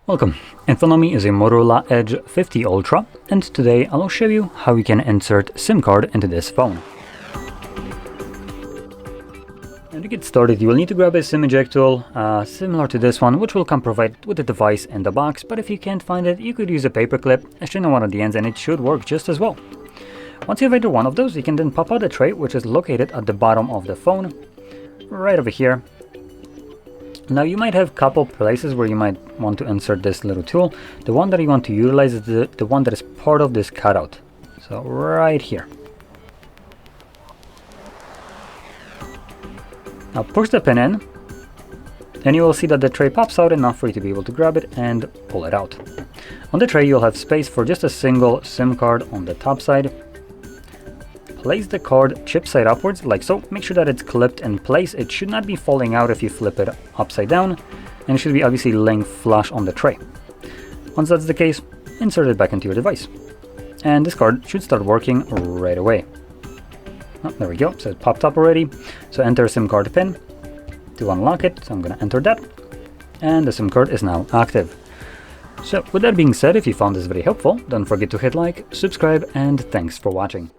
Welcome. In front of me is a Motorola Edge 50 Ultra, and today I'll show you how you can insert SIM card into this phone. And to get started, you will need to grab a SIM eject tool, similar to this one, which will come provided with the device in the box, but if you can't find it, you could use a paper clip, as shown on one of the ends, and it should work just as well. Once you have either one of those, you can then pop out the tray, which is located at the bottom of the phone, right over here. Now you might have a couple places where you might want to insert this little tool. The one that you want to utilize is the one that is part of this cutout. So right here. Now push the pin in, and you will see that the tray pops out enough for you to be able to grab it and pull it out. On the tray you'll have space for just a single SIM card on the top side. Place the card chip side upwards, like so. Make sure that it's clipped in place. It should not be falling out if you flip it upside down, and it should be obviously laying flush on the tray. Once that's the case, insert it back into your device. And this card should start working right away. Oh, there we go, so it popped up already. So enter SIM card pin to unlock it. So I'm gonna enter that, and the SIM card is now active. So with that being said, if you found this very helpful, don't forget to hit like, subscribe, and thanks for watching.